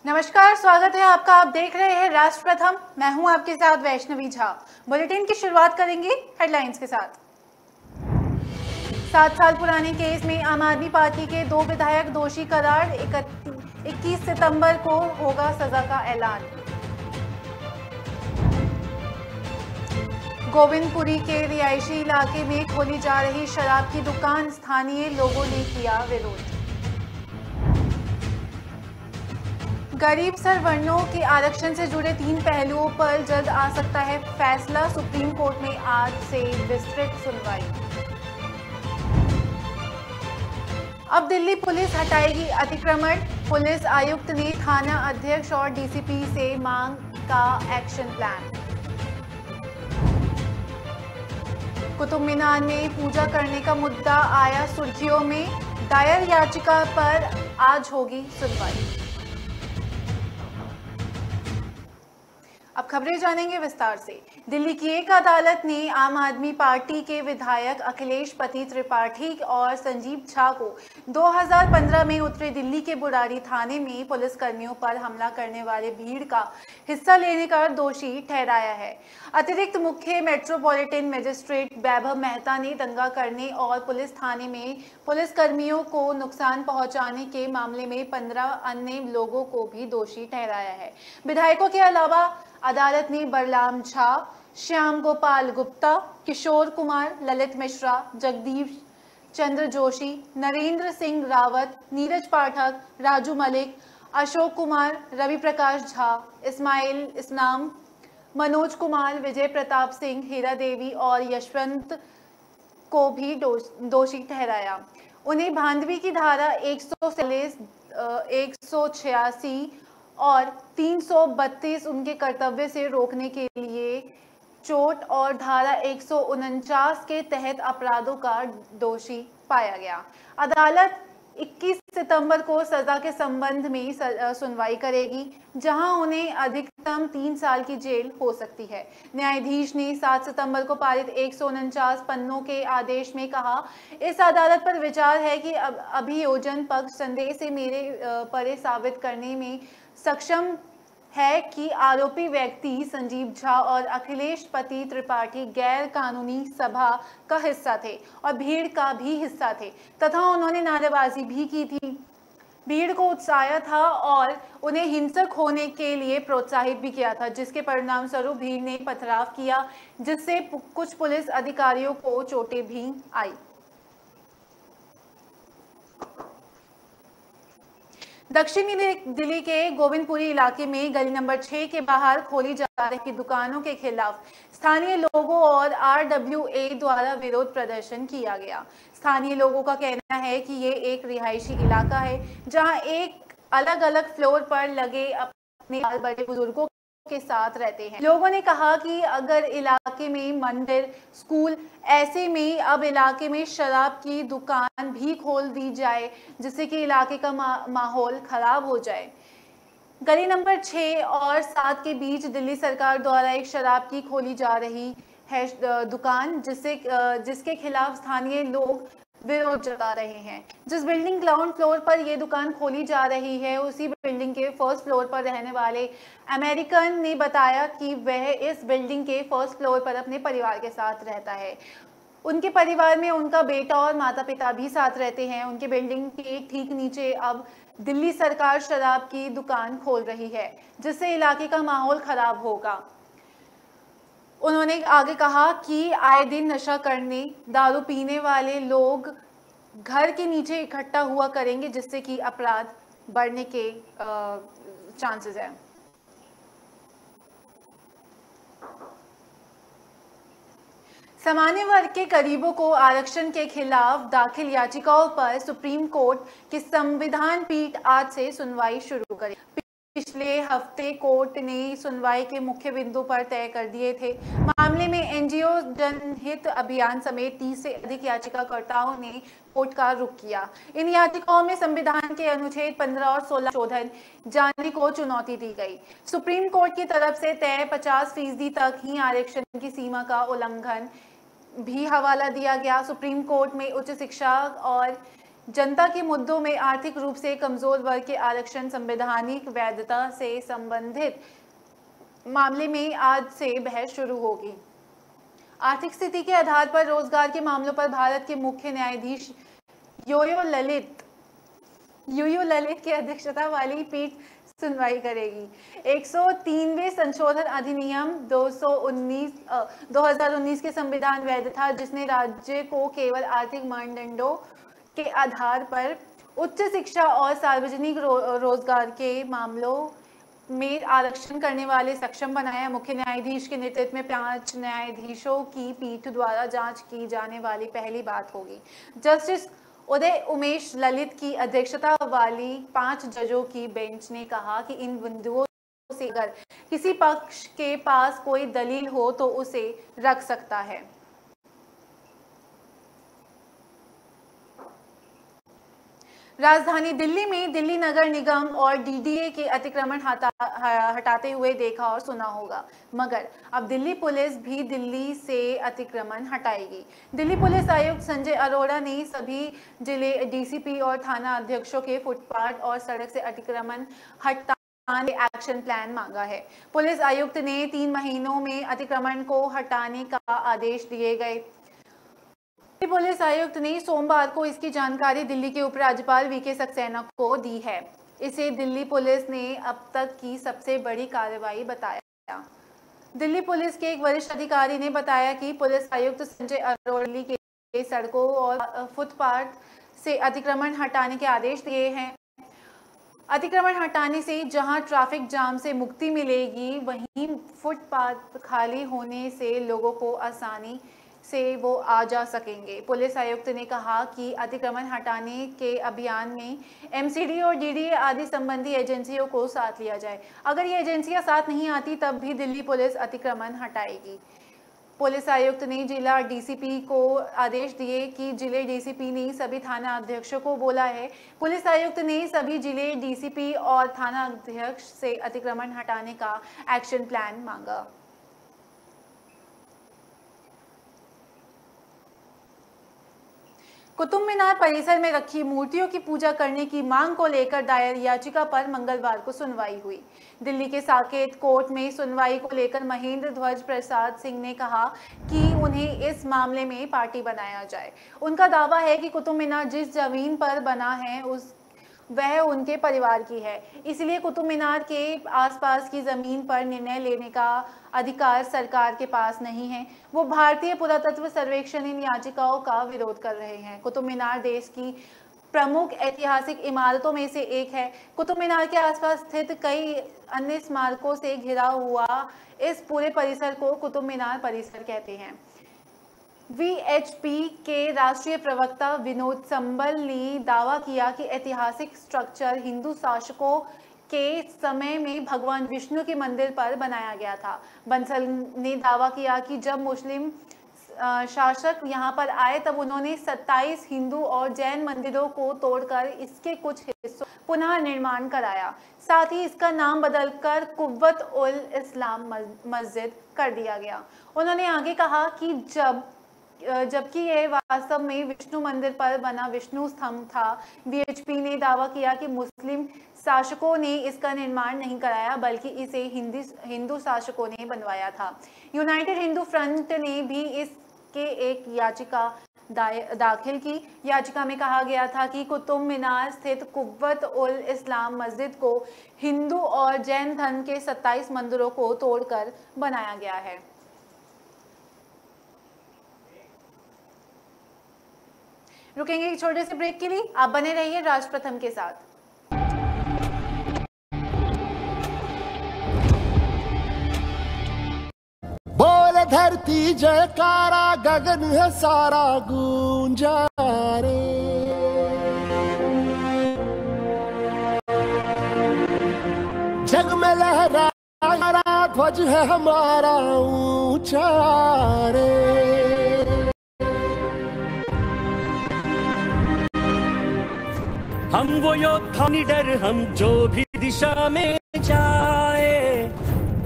नमस्कार, स्वागत है आपका। आप देख रहे हैं राष्ट्र प्रथम। मैं हूं आपके साथ वैष्णवी झा। बुलेटिन की शुरुआत करेंगे हेडलाइंस के साथ। 7 साल पुराने केस में आम आदमी पार्टी के 2 विधायक दोषी करार। 21 सितंबर को होगा सजा का ऐलान। गोविंदपुरी के रिहायशी इलाके में खोली जा रही शराब की दुकान, स्थानीय लोगों ने किया विरोध। गरीब सवर्णों के आरक्षण से जुड़े 3 पहलुओं पर जल्द आ सकता है फैसला। सुप्रीम कोर्ट में आज से विस्तृत सुनवाई। अब दिल्ली पुलिस हटाएगी अतिक्रमण। पुलिस आयुक्त ने थाना अध्यक्ष और डीसीपी से मांग का एक्शन प्लान। कुतुब मीनार में पूजा करने का मुद्दा आया सुर्खियों में। दायर याचिका पर आज होगी सुनवाई। अब खबरें जानेंगे विस्तार से। दिल्ली की एक अदालत ने आम आदमी पार्टी के विधायक अखिलेश पति त्रिपाठी और संजीव झा को 2015 में उत्तरी दिल्ली के बुराड़ी थाने में पुलिसकर्मियों पर हमला करने वाले भीड़ का हिस्सा लेने का दोषी ठहराया है। अतिरिक्त मुख्य मेट्रोपॉलिटन मजिस्ट्रेट वैभव मेहता ने दंगा करने और पुलिस थाने में पुलिसकर्मियों को नुकसान पहुंचाने के मामले में 15 अन्य लोगों को भी दोषी ठहराया है। विधायकों के अलावा अदालत ने बलराम झा, श्याम गोपाल गुप्ता, किशोर कुमार, ललित मिश्रा, जगदीश चंद्र जोशी, नरेंद्र सिंह रावत, नीरज पाठक, राजू मलिक, अशोक कुमार, रवि प्रकाश झा, इस्माइल इस्लाम, मनोज कुमार, विजय प्रताप सिंह, हीरा देवी और यशवंत को भी दोषी ठहराया। उन्हें भांडवी की धारा 146, 186 और 332 उनके कर्तव्य से रोकने के लिए चोट और धारा 149 के तहत अपराधों का दोषी पाया गया। अदालत 21 सितंबर को सजा के संबंध में सुनवाई करेगी, जहां उन्हें अधिकतम 3 साल की जेल हो सकती है। न्यायाधीश ने 7 सितंबर को पारित 149 पन्नों के आदेश में कहा, इस अदालत पर विचार है कि अभियोजन पक्ष संदेह से मेरे परे साबित करने में सक्षम है कि आरोपी व्यक्ति संजीव झा और अखिलेश पति त्रिपाठी गैर कानूनी सभा का हिस्सा थे और भीड़ का भी हिस्सा थे तथा उन्होंने नारेबाजी भी की थी, भीड़ को उकसाया था और उन्हें हिंसक होने के लिए प्रोत्साहित भी किया था, जिसके परिणाम स्वरूप भीड़ ने पथराव किया, जिससे कुछ पुलिस अधिकारियों को चोटें भी आई। दक्षिणी दिल्ली के गोविंदपुरी इलाके में गली नंबर 6 के बाहर खोली जा रही दुकानों के खिलाफ स्थानीय लोगों और आरडब्ल्यूए द्वारा विरोध प्रदर्शन किया गया। स्थानीय लोगों का कहना है कि ये एक रिहायशी इलाका है, जहां एक अलग अलग फ्लोर पर लगे अपने बड़े बुजुर्गों के साथ रहते हैं। लोगों ने कहा कि अगर इलाके में मंदिर, स्कूल, ऐसे में अब इलाके में शराब की दुकान भी खोल दी जाए, जिससे कि इलाके का माहौल खराब हो जाए। गली नंबर 6 और 7 के बीच दिल्ली सरकार द्वारा एक शराब की खोली जा रही है दुकान, जिसके खिलाफ स्थानीय लोग विरोध जता रहे हैं। जिस बिल्डिंग ग्राउंड फ्लोर पर यह दुकान खोली जा रही है, उसी बिल्डिंग के फर्स्ट फ्लोर पर रहने वाले अमेरिकन ने बताया कि वह इस बिल्डिंग के फर्स्ट फ्लोर पर अपने परिवार के साथ रहता है। उनके परिवार में उनका बेटा और माता पिता भी साथ रहते हैं। उनके बिल्डिंग के ठीक नीचे अब दिल्ली सरकार शराब की दुकान खोल रही है, जिससे इलाके का माहौल खराब होगा। उन्होंने आगे कहा कि आए दिन नशा करने, दारू पीने वाले लोग घर के नीचे इकट्ठा हुआ करेंगे, जिससे कि अपराध बढ़ने के चांसेस हैं। सामान्य वर्ग के गरीबों को आरक्षण के खिलाफ दाखिल याचिकाओं पर सुप्रीम कोर्ट की संविधान पीठ आज से सुनवाई शुरू करेगी। पिछले हफ्ते कोर्ट ने सुनवाई के मुख्य बिंदु पर तय कर दिए थे। मामले में एनजीओ, जनहित अभियान समेत 30 से अधिक याचिकाकर्ताओं ने कोर्ट का रुख किया। इन याचिकाओं में संविधान के अनुच्छेद 15 और 16 संशोधन जाने को चुनौती दी गई। सुप्रीम कोर्ट की तरफ से तय 50% तक ही आरक्षण की सीमा का उल्लंघन भी हवाला दिया गया। सुप्रीम कोर्ट में उच्च शिक्षा और जनता के मुद्दों में आर्थिक रूप से कमजोर वर्ग के आरक्षण संवैधानिक वैधता से संबंधित मामले में आज से बहस शुरू होगी। आर्थिक स्थिति के आधार पर रोजगार के मामलों पर भारत के मुख्य न्यायाधीश यूयू ललित की अध्यक्षता वाली पीठ सुनवाई करेगी। 103वें संशोधन अधिनियम 2019 के संविधान वैध था, जिसने राज्य को केवल आर्थिक मानदंडों के आधार पर उच्च शिक्षा और सार्वजनिक रोजगार के मामलों में आरक्षण करने वाले सक्षम बनाया। मुख्य न्यायाधीश के नेतृत्व में 5 न्यायाधीशों की पीठ द्वारा जांच की जाने वाली पहली बात होगी। जस्टिस उदय उमेश ललित की अध्यक्षता वाली 5 जजों की बेंच ने कहा कि इन बिंदुओं से अगर किसी पक्ष के पास कोई दलील हो तो उसे रख सकता है। राजधानी दिल्ली में दिल्ली नगर निगम और डीडीए के अतिक्रमण हटाते हुए देखा और सुना होगा, मगर अब दिल्ली पुलिस भी दिल्ली से अतिक्रमण हटाएगी। दिल्ली पुलिस आयुक्त संजय अरोड़ा ने सभी जिले डीसीपी और थाना अध्यक्षों के फुटपाथ और सड़क से अतिक्रमण हटाने एक्शन प्लान मांगा है। पुलिस आयुक्त ने 3 महीनों में अतिक्रमण को हटाने का आदेश दिए गए। पुलिस आयुक्त ने सोमवार को इसकी जानकारी दिल्ली के उपराज्यपाल वीके सक्सेना को दी है। इसे दिल्ली पुलिस ने अब तक की सबसे बड़ी कार्रवाई बताया। दिल्ली पुलिस के एक वरिष्ठ अधिकारी ने बताया कि पुलिस आयुक्त संजय अरोड़ा के सड़कों और फुटपाथ से अतिक्रमण हटाने के आदेश दिए हैं। अतिक्रमण हटाने से जहां ट्रैफिक जाम से मुक्ति मिलेगी, वहीं फुटपाथ खाली होने से लोगों को आसानी से वो आ जा सकेंगे। पुलिस आयुक्त ने कहा कि अतिक्रमण हटाने के अभियान में एमसीडी और डीडीए आदि संबंधी एजेंसियों को साथ लिया जाए। अगर ये एजेंसियां साथ नहीं आती तब भी दिल्ली पुलिस अतिक्रमण हटाएगी। पुलिस आयुक्त ने जिला डीसीपी को आदेश दिए कि जिले डीसीपी ने सभी थाना अध्यक्षों को बोला है। पुलिस आयुक्त ने सभी जिले डीसीपी और थाना अध्यक्ष से अतिक्रमण हटाने का एक्शन प्लान मांगा। कुतुब मीनार परिसर में रखी मूर्तियों की पूजा करने की मांग को लेकर दायर याचिका पर मंगलवार को सुनवाई हुई। दिल्ली के साकेत कोर्ट में सुनवाई को लेकर महेंद्र ध्वज प्रसाद सिंह ने कहा कि उन्हें इस मामले में पार्टी बनाया जाए। उनका दावा है कि कुतुब मीनार जिस जमीन पर बना है वह उनके परिवार की है, इसलिए कुतुब मीनार के आसपास की जमीन पर निर्णय लेने का अधिकार सरकार के पास नहीं है। वो भारतीय पुरातत्व सर्वेक्षण इन याचिकाओं का विरोध कर रहे हैं। कुतुब मीनार देश की प्रमुख ऐतिहासिक इमारतों में से एक है। कुतुब मीनार के आसपास स्थित कई अन्य स्मारकों से घिरा हुआ इस पूरे परिसर को कुतुब मीनार परिसर कहते हैं। वीएचपी के राष्ट्रीय प्रवक्ता विनोद संबल ने दावा किया कि ऐतिहासिक स्ट्रक्चर हिंदू शासकों के समय में भगवान विष्णु के मंदिर पर बनाया गया था। बंसल ने दावा किया कि जब मुस्लिम शासक यहां पर आए तब उन्होंने 27 हिंदू और जैन मंदिरों को तोड़कर इसके कुछ हिस्सों पुनः निर्माण कराया। साथ ही इसका नाम बदलकर कुव्वत उल इस्लाम मस्जिद कर दिया गया। उन्होंने आगे कहा कि जबकि यह वास्तव में विष्णु मंदिर पर बना विष्णु स्तंभ था। वीएचपी ने दावा किया कि मुस्लिम शासकों ने इसका निर्माण नहीं कराया, बल्कि इसे हिंदू शासकों ने बनवाया था। यूनाइटेड हिंदू फ्रंट ने भी इसके एक याचिका दाखिल की। याचिका में कहा गया था कि कुतुब मीनार स्थित कुव्वत उल इस्लाम मस्जिद को हिंदू और जैन धर्म के 27 मंदिरों को तोड़कर बनाया गया है। रुकेंगे एक छोटे से ब्रेक के लिए, आप बने रहिए राष्ट्र प्रथम के साथ। बोल धरती जयकारा, गगन है सारा गूंजा रे। जग में लहरा ध्वज है हमारा ऊंचा रे। हम वो योद्धा निडर, हम जो भी दिशा में जाए,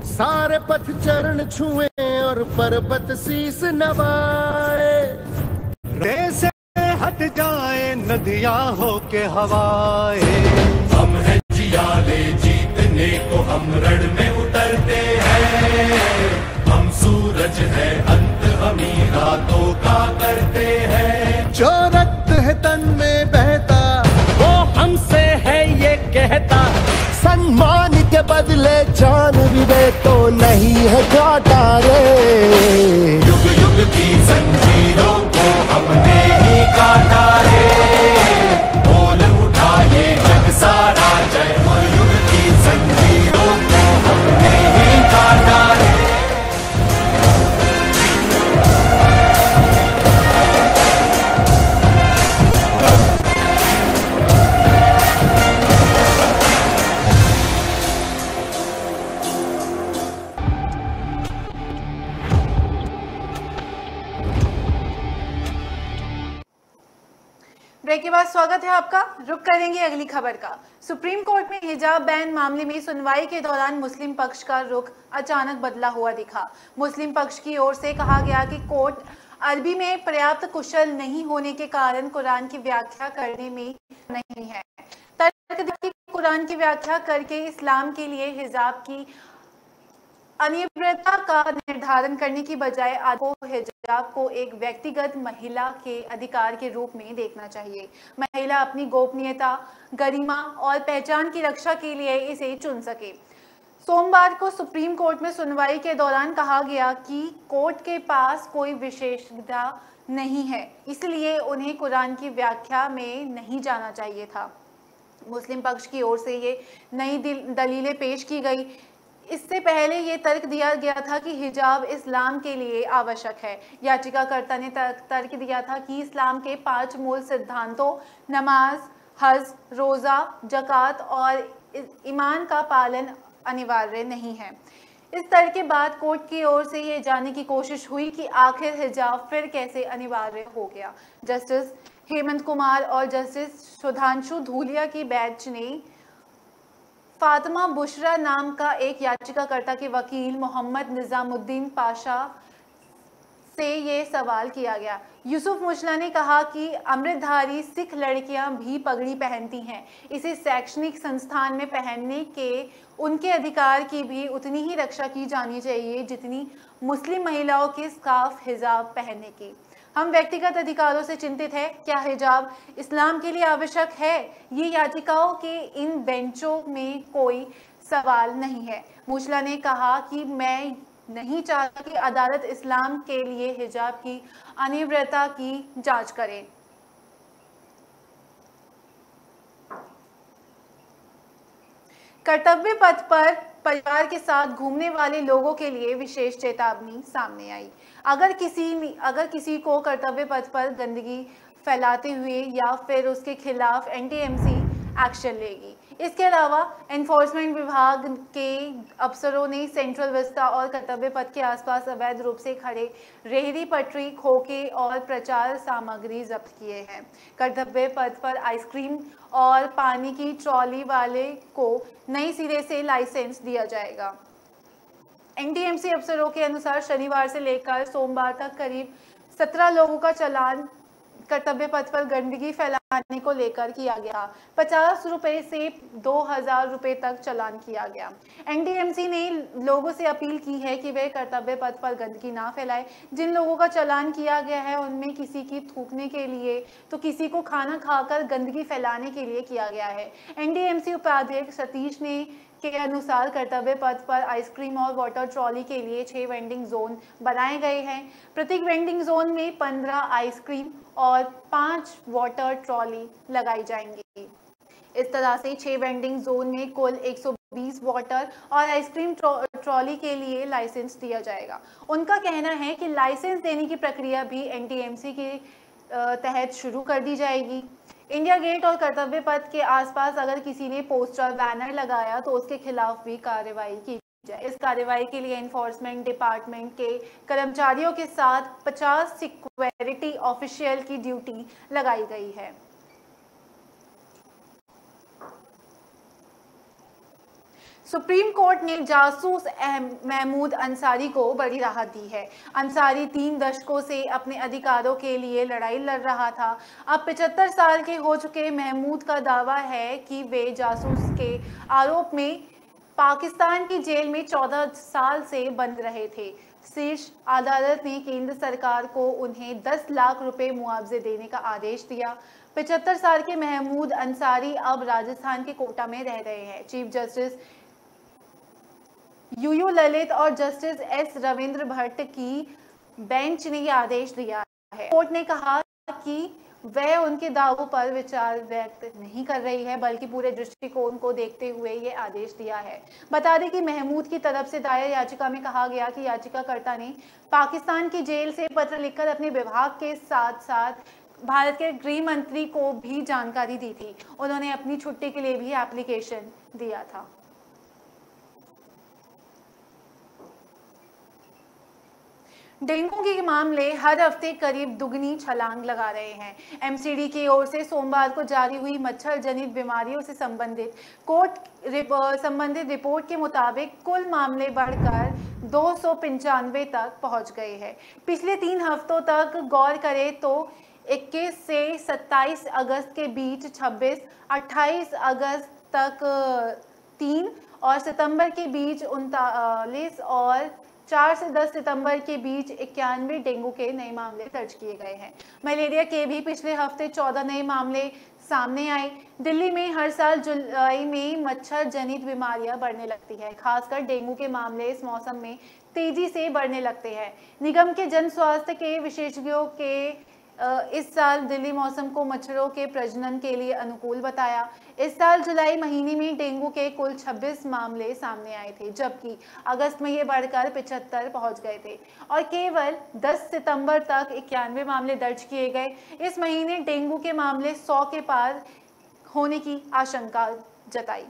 सारे पथ चरण छुए और पर्वत शीस नवाए। रे से हट जाए नदियां हो के हवाएं। हम हैं जियाले जीतने को, हम रण में उतरते हैं। हम सूरज है अंत, हम ही रातों का करते हैं। जो रक्त है तन में बहता, वो हमसे है ये कहता, सम्मान के बदले जान भी दे तो नहीं है घाटा रे। युग युग की जंजीरों को हमने ही काटा रे। बोल उठा ये जग सारा जय हो, युग की जंजीरों को हमने ही काटा रे। ब्रेक के बाद स्वागत है आपका। रुक करेंगे अगली खबर का। सुप्रीम कोर्ट में हिजाब बैन मामले में सुनवाई के दौरान मुस्लिम पक्ष का रुख अचानक बदला हुआ दिखा। मुस्लिम पक्ष की ओर से कहा गया कि कोर्ट अरबी में पर्याप्त कुशल नहीं होने के कारण कुरान की व्याख्या करने में नहीं है। तर्क दिया कि कुरान की व्याख्या करके इस्लाम के लिए हिजाब की अनिवार्यता का निर्धारण करने की बजाय आपको हिजाब को एक व्यक्तिगत महिला के अधिकार के रूप में देखना चाहिए। महिला अपनी गोपनीयता, गरिमा और पहचान की रक्षा के लिए इसे चुन सके। सोमवार को सुप्रीम कोर्ट में सुनवाई के दौरान कहा गया कि कोर्ट के पास कोई विशेषज्ञता नहीं है, इसलिए उन्हें कुरान की व्याख्या में नहीं जाना चाहिए था। मुस्लिम पक्ष की ओर से ये नई दलीलें पेश की गई। इससे पहले ये तर्क दिया गया था कि हिजाब इस्लाम के लिए आवश्यक है। याचिकाकर्ता ने तर्क दिया था कि इस्लाम के 5 मूल सिद्धांतों नमाज, हज, रोज़ा, ज़कात और ईमान का पालन अनिवार्य नहीं है। इस तर्क के बाद कोर्ट की ओर से ये जानने की कोशिश हुई कि आखिर हिजाब फिर कैसे अनिवार्य हो गया। जस्टिस हेमंत कुमार और जस्टिस सुधांशु धूलिया की बेंच ने फातिमा बुशरा नाम का एक याचिकाकर्ता के वकील मोहम्मद निजामुद्दीन पाशा से ये सवाल किया गया। यूसुफ मुचला ने कहा कि अमृतधारी सिख लड़कियां भी पगड़ी पहनती हैं, इसे शैक्षणिक संस्थान में पहनने के उनके अधिकार की भी उतनी ही रक्षा की जानी चाहिए जितनी मुस्लिम महिलाओं के स्कार्फ हिजाब पहनने की। हम व्यक्तिगत अधिकारों से चिंतित हैं। क्या हिजाब इस्लाम के लिए आवश्यक है? ये याचिकाओं के इन बेंचों में कोई सवाल नहीं है। मुचला ने कहा कि मैं नहीं चाहता कि अदालत इस्लाम के लिए हिजाब की अनिवार्यता की जांच करे। कर्तव्य पथ पर परिवार के साथ घूमने वाले लोगों के लिए विशेष चेतावनी सामने आई। अगर किसी को कर्तव्य पथ पर गंदगी फैलाते हुए या फिर उसके खिलाफ एनटीएमसी एक्शन लेगी। इसके अलावा एनफोर्समेंट विभाग के अफसरों ने सेंट्रल विस्टा और कर्तव्य पथ के आसपास अवैध रूप से खड़े रेहड़ी पटरी, खोखे और प्रचार सामग्री जब्त किए हैं। कर्तव्य पथ पर आइसक्रीम और पानी की ट्रॉली वाले को नई सिरे से लाइसेंस दिया जाएगा। एनटीएमसी अफसरों के अनुसार शनिवार से लेकर सोमवार तक करीब 17 लोगों का चालान कर्तव्य पथ पर गंदगी फैलाने को लेकर किया गया। 50 रुपए से 2000 रुपए तक चालान किया गया। एनडीएमसी ने लोगों से अपील की है कि वे कर्तव्य पथ पर गंदगी ना फैलाएं। जिन लोगों का चालान किया गया है उनमें किसी की थूकने के लिए तो किसी को खाना खाकर गंदगी फैलाने के लिए किया गया है। एनडीएमसी उपाध्यक्ष सतीश ने के अनुसार कर्तव्य पथ पर आइसक्रीम और वाटर ट्रॉली के लिए 6 वेंडिंग जोन बनाए गए हैं। प्रत्येक वेंडिंग जोन में 15 आइसक्रीम और 5 वाटर ट्रॉली लगाई जाएंगी। इस तरह से 6 वेंडिंग जोन में कुल 120 वाटर और आइसक्रीम ट्रॉली के लिए लाइसेंस दिया जाएगा। उनका कहना है कि लाइसेंस देने की प्रक्रिया भी एनटीएमसी के तहत शुरू कर दी जाएगी। इंडिया गेट और कर्तव्य पथ के आसपास अगर किसी ने पोस्टर बैनर लगाया तो उसके खिलाफ भी कार्रवाई की जाए। इस कार्रवाई के लिए एनफोर्समेंट डिपार्टमेंट के कर्मचारियों के साथ 50 सिक्योरिटी ऑफिशियल की ड्यूटी लगाई गई है। सुप्रीम कोर्ट ने जासूस महमूद अंसारी को बड़ी राहत दी है। अंसारी 3 दशकों से अपने अधिकारों के लिए लड़ाई लड़ रहा था। अब 75 साल के हो चुके महमूद का दावा है कि वे जासूस के आरोप में पाकिस्तान की जेल में 14 साल से बंद रहे थे। शीर्ष अदालत ने केंद्र सरकार को उन्हें 10 लाख रुपए मुआवजे देने का आदेश दिया। 75 साल के महमूद अंसारी अब राजस्थान के कोटा में रह रहे हैं। चीफ जस्टिस यूयू ललित और जस्टिस एस रविंद्र भट्ट की बेंच ने यह आदेश दिया है। कोर्ट ने कहा कि वह उनके दावों पर विचार व्यक्त नहीं कर रही है, बल्कि पूरे दृष्टिकोण को देखते हुए ये आदेश दिया है। बता दें कि महमूद की तरफ से दायर याचिका में कहा गया कि याचिकाकर्ता ने पाकिस्तान की जेल से पत्र लिखकर अपने विभाग के साथ साथ भारत के गृह मंत्री को भी जानकारी दी थी। उन्होंने अपनी छुट्टी के लिए भी एप्लीकेशन दिया था। डेंगू के मामले हर हफ्ते करीब दुगनी छलांग लगा रहे हैं। एमसीडी की ओर से सोमवार को जारी हुई मच्छर जनित बीमारियों से संबंधित रिपोर्ट के मुताबिक कुल मामले बढ़कर 295 तक पहुंच गए हैं। पिछले 3 हफ्तों तक गौर करें तो 21 से 27 अगस्त के बीच 26, 28 अगस्त तक 3 और सितंबर के बीच 39 और 4 से 10 सितंबर के बीच 91 डेंगू के नए मामले दर्ज किए गए हैं। मलेरिया के भी पिछले हफ्ते 14 नए मामले सामने आए। दिल्ली में हर साल जुलाई में मच्छर जनित बीमारियां बढ़ने लगती है। खासकर डेंगू के मामले इस मौसम में तेजी से बढ़ने लगते हैं। निगम के जन स्वास्थ्य के विशेषज्ञों के इस साल दिल्ली मौसम को मच्छरों के प्रजनन के लिए अनुकूल बताया। इस साल जुलाई महीने में डेंगू के कुल 26 मामले सामने आए थे, जबकि अगस्त में ये बढ़कर 75 पहुंच गए थे और केवल 10 सितंबर तक 91 मामले दर्ज किए गए। इस महीने डेंगू के मामले 100 के पार होने की आशंका जताई।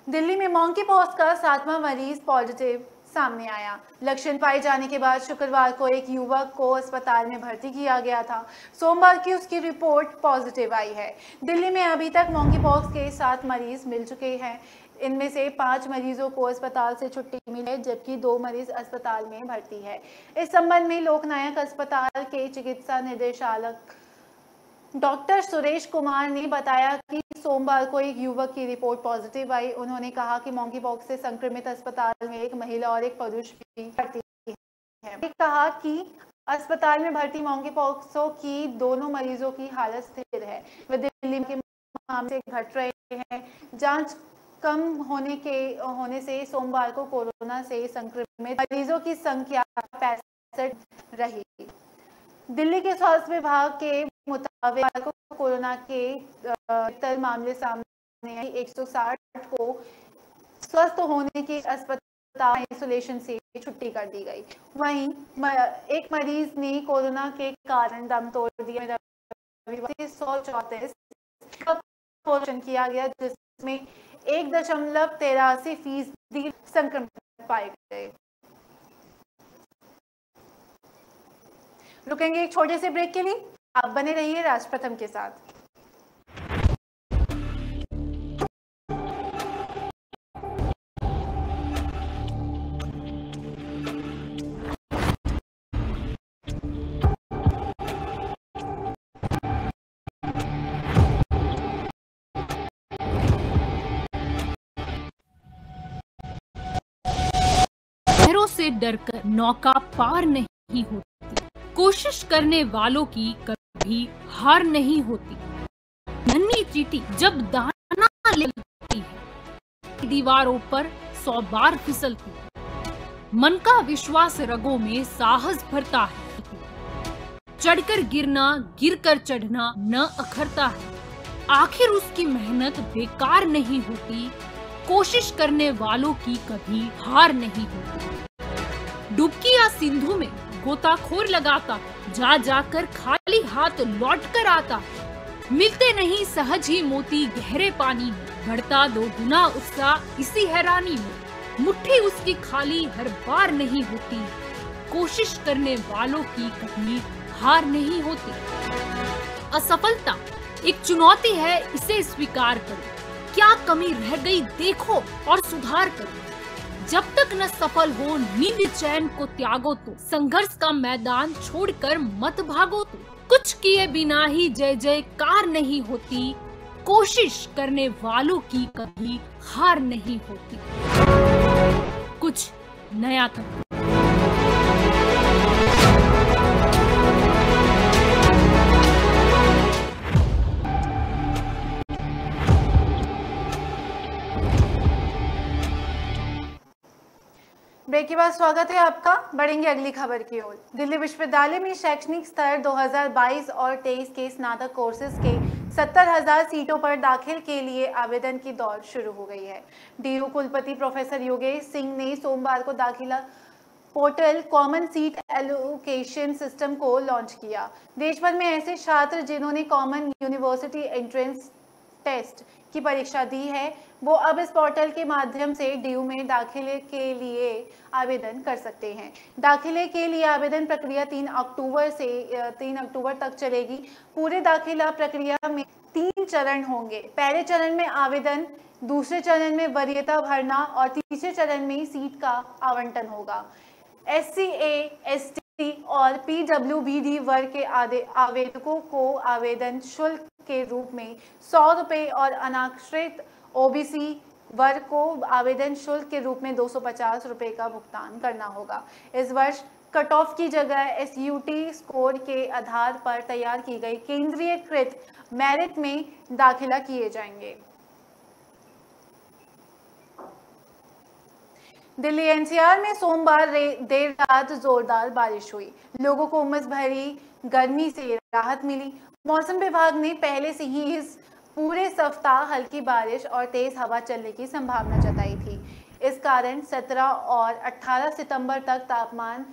दिल्ली में मंकी पॉक्स का 7वां मरीज पॉजिटिव सामने आया। लक्षण पाए जाने के बाद शुक्रवार को एक युवक को अस्पताल में भर्ती किया गया था। सोमवार की उसकी रिपोर्ट पॉजिटिव आई है। दिल्ली में अभी तक मंकी पॉक्स के 7 मरीज मिल चुके हैं। इनमें से 5 मरीजों को अस्पताल से छुट्टी मिली है, जबकि 2 मरीज अस्पताल में भर्ती है। इस संबंध में लोकनायक अस्पताल के चिकित्सा निदेशालक डॉक्टर सुरेश कुमार ने बताया कि सोमवार को एक युवक की रिपोर्ट पॉजिटिव आई। उन्होंने कहा कि मंकी पॉक्स से संक्रमित अस्पताल में एक महिला और एक पुरुष भी भर्ती है। कहा कि अस्पताल में भर्ती मंकी पॉक्सों की दोनों मरीजों की हालत स्थिर है। वे दिल्ली के मामले घट रहे हैं। जांच कम होने से सोमवार को कोरोना से संक्रमित मरीजों की संख्या 65 रही। दिल्ली के स्वास्थ्य विभाग के मुताबिक कोरोना के मामले सामने आए। 160 को स्वस्थ होने के अस्पताल आइसोलेशन से छुट्टी कर दी गई। वहीं एक मरीज ने कोरोना के कारण दम तोड़ दिया। 134 का किया गया, जिसमें 1.83% संक्रमित पाए गए। रुकेंगे एक छोटे से ब्रेक के लिए। आप बने रहिए राष्ट्रप्रथम के साथ। लहरों से डरकर नौका पार नहीं होती। कोशिश करने वालों की कभी हार नहीं होती। नन्ही चींटी जब दाना लेती है, दीवारों पर 100 बार फिसलती है। मन का विश्वास रगों में साहस भरता है। चढ़कर गिरना, गिरकर चढ़ना न अखरता है। आखिर उसकी मेहनत बेकार नहीं होती। कोशिश करने वालों की कभी हार नहीं होती। डुबकी या सिंधु में गोताखोर लगाता, जा जाकर खाली हाथ लौट कर आता। मिलते नहीं सहज ही मोती गहरे पानी में, बढ़ता 2 गुना उत्साह इसी हैरानी में। मुट्ठी उसकी खाली हर बार नहीं होती। कोशिश करने वालों की कभी हार नहीं होती। असफलता एक चुनौती है, इसे स्वीकार करो। क्या कमी रह गई देखो और सुधार करो। जब तक न सफल हो नींद चैन को त्यागो तो, संघर्ष का मैदान छोड़कर मत भागो तो। कुछ किए बिना ही जय जयकार नहीं होती, कोशिश करने वालों की कभी हार नहीं होती। कुछ नया करो। ब्रेक के बाद स्वागत है आपका। बढ़ेंगे अगली खबर की ओर। दिल्ली विश्वविद्यालय में शैक्षणिक स्तर 2022 और 23 के स्नातक कोर्सेज के 70,000 सीटों पर दाखिल के लिए आवेदन की दौड़ शुरू हो गई है। डीयू कुलपति प्रोफेसर योगेश सिंह ने सोमवार को दाखिला portal common seat allocation system को लॉन्च किया। देश भर में ऐसे छात्र जिन्होंने कॉमन यूनिवर्सिटी एंट्रेंस टेस्ट की परीक्षा दी है, वो अब इस पोर्टल के माध्यम से डीयू में दाखिले के लिए आवेदन कर सकते हैं। दाखिले के लिए आवेदन प्रक्रिया 3 अक्टूबर तक चलेगी। पूरे दाखिला प्रक्रिया में 3 चरण होंगे। पहले चरण में आवेदन, दूसरे चरण में वरीयता भरना और तीसरे चरण में सीट का आवंटन होगा। SCA, ST और PWBD वर्ग के आवेदकों को आवेदन शुल्क के रूप में 100 रुपये और अनारक्षित OBC वर्ग को आवेदन शुल्क के रूप में 250 रुपये का भुगतान करना होगा। इस वर्ष कट ऑफ की जगह SUT स्कोर के आधार पर तैयार की गई केंद्रीयकृत मेरिट में दाखिला किए जाएंगे। दिल्ली NCR में सोमवार देर रात जोरदार बारिश हुई। लोगों को उमस भरी गर्मी से राहत मिली। मौसम विभाग ने पहले से ही इस पूरे सप्ताह हल्की बारिश और तेज हवा चलने की संभावना जताई थी। इस कारण 17 और 18 सितंबर तक तापमान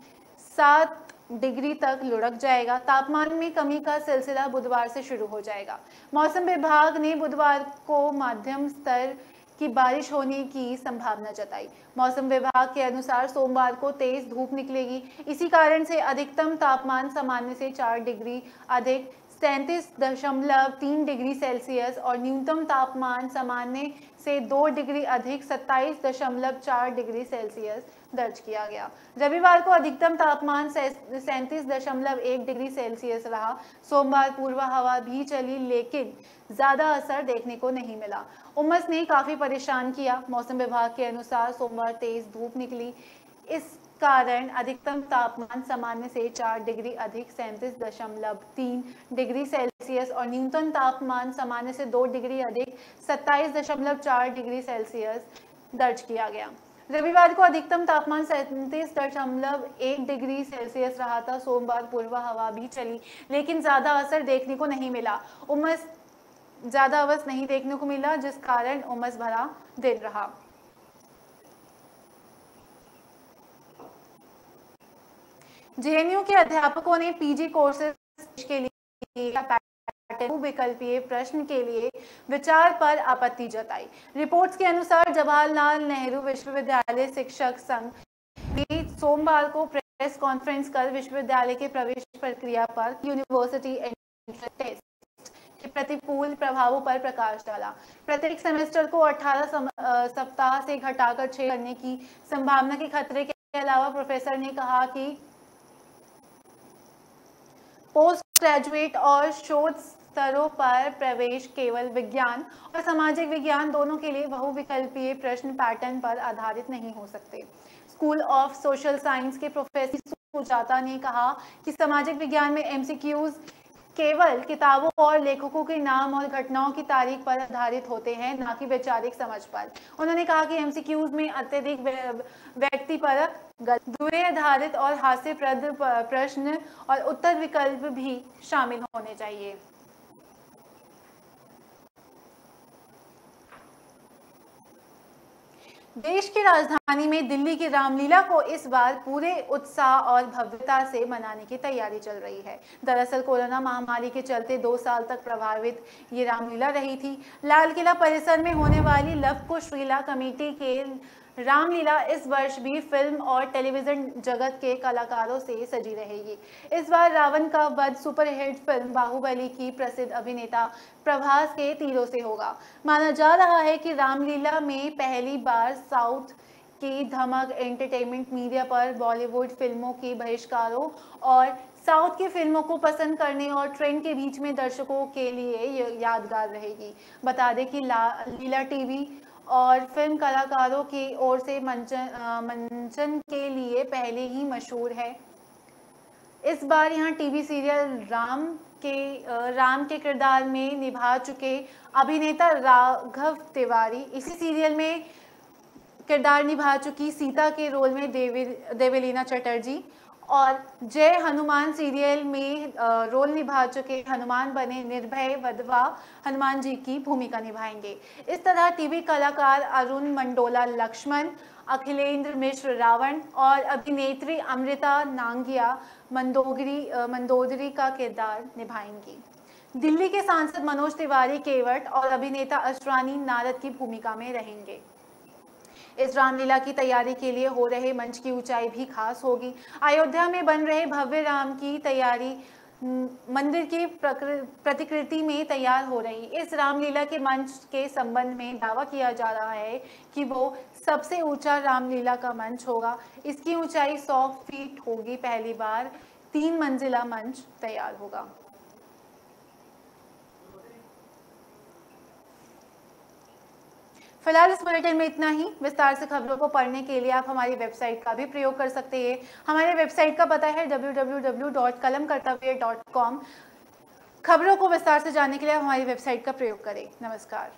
7 डिग्री तक लुढ़क जाएगा। तापमान में कमी का सिलसिला बुधवार से शुरू हो जाएगा। मौसम विभाग ने बुधवार को मध्यम स्तर की बारिश होने की संभावना जताई। मौसम विभाग के अनुसार सोमवार को तेज धूप निकलेगी। इसी कारण से अधिकतम तापमान सामान्य से 4 डिग्री अधिक 37.3 डिग्री सेल्सियस और न्यूनतम तापमान सामान्य से 2 डिग्री अधिक 27.4 डिग्री सेल्सियस दर्ज किया गया। रविवार को अधिकतम तापमान 37.1 डिग्री सेल्सियस रहा। सोमवार पूर्वा हवा भी चली, लेकिन ज्यादा असर देखने को नहीं मिला। उमस ने काफी परेशान किया। मौसम विभाग के अनुसार सोमवार तेज धूप निकली। इस कारण अधिकतम तापमान सामान्य से 4 डिग्री अधिक 37.3 डिग्री सेल्सियस और न्यूनतम तापमान सामान्य से 2 डिग्री अधिक 27.4 डिग्री सेल्सियस दर्ज किया गया। रविवार को अधिकतम तापमान 37.1 डिग्री सेल्सियस रहा था। सोमवार पूर्वा हवा भी चली, लेकिन ज्यादा असर देखने को नहीं मिला। ज्यादा उमस नहीं देखने को मिला, जिस कारण उमस भरा दिन रहा। JNU के अध्यापकों ने PG कोर्सेज के लिए विकल्पीय प्रश्न के लिए विचार पर आपत्ति जताई। रिपोर्ट्स के अनुसार जवाहरलाल नेहरू विश्वविद्यालय शिक्षक संघ ने सोमवार को प्रेस कॉन्फ्रेंस कर विश्वविद्यालय के प्रवेश प्रक्रिया पर यूनिवर्सिटी एंट्रेंस टेस्ट के प्रतिकूल प्रभावों पर प्रकाश डाला। प्रत्येक सेमेस्टर को 18 सप्ताह से घटाकर 6 करने की संभावना के खतरे के अलावा प्रोफेसर ने कहा कि पोस्ट ग्रेजुएट और शोध स्तरों पर प्रवेश केवल विज्ञान और सामाजिक विज्ञान दोनों के लिए बहुविकल्पीय प्रश्न पैटर्न पर आधारित नहीं हो सकते। स्कूल ऑफ सोशल साइंस के प्रोफेसर सुजाता ने कहा कि सामाजिक विज्ञान में MCQs केवल किताबों और लेखकों के नाम और घटनाओं की तारीख पर आधारित होते हैं, ना कि वैचारिक समझ पर। उन्होंने कहा कि MCQs में अत्यधिक व्यक्तिपरक, दूरी आधारित और हास्यप्रद प्रश्न और उत्तर विकल्प भी शामिल होने चाहिए। देश की राजधानी में दिल्ली की रामलीला को इस बार पूरे उत्साह और भव्यता से मनाने की तैयारी चल रही है। दरअसल कोरोना महामारी के चलते 2 साल तक प्रभावित ये रामलीला रही थी। लाल किला परिसर में होने वाली लव कुश लीला कमेटी के रामलीला इस वर्ष भी फिल्म और टेलीविजन जगत के कलाकारों से सजी रहेगी। इस बार रावण का वध सुपरहिट फिल्म बाहुबली की प्रसिद्ध अभिनेता प्रभास के तीरों से होगा। माना जा रहा है कि रामलीला में पहली बार साउथ की धमक एंटरटेनमेंट मीडिया पर बॉलीवुड फिल्मों के बहिष्कारों और साउथ की फिल्मों को पसंद करने और ट्रेंड के बीच में दर्शकों के लिए यादगार रहेगी। बता दें कि लीला टीवी और फिल्म कलाकारों की ओर से मंचन के लिए पहले ही मशहूर है। इस बार यहाँ टीवी सीरियल राम के किरदार में निभा चुके अभिनेता राघव तिवारी, इसी सीरियल में किरदार निभा चुकी सीता के रोल में देवलीना चटर्जी और जय हनुमान सीरियल में रोल निभा चुके हनुमान बने निर्भय वधवा हनुमान जी की भूमिका निभाएंगे। इस तरह टीवी कलाकार अरुण मंडोला लक्ष्मण, अखिलेंद्र मिश्र रावण और अभिनेत्री अमृता नांगिया मंदोदरी का किरदार निभाएंगी। दिल्ली के सांसद मनोज तिवारी केवट और अभिनेता असरानी नारद की भूमिका में रहेंगे। इस रामलीला की तैयारी के लिए हो रहे मंच की ऊंचाई भी खास होगी। अयोध्या में बन रहे भव्य राम की तैयारी मंदिर की प्रतिकृति में तैयार हो रही। इस रामलीला के मंच के संबंध में दावा किया जा रहा है कि वो सबसे ऊंचा रामलीला का मंच होगा। इसकी ऊंचाई 100 फीट होगी। पहली बार 3 मंजिला मंच तैयार होगा। फिलहाल इस बुलेटिन में इतना ही। विस्तार से खबरों को पढ़ने के लिए आप हमारी वेबसाइट का भी प्रयोग कर सकते हैं। हमारे वेबसाइट का पता है www.kalamkartavya.com। खबरों को विस्तार से जानने के लिए आप हमारी वेबसाइट का प्रयोग करें। नमस्कार।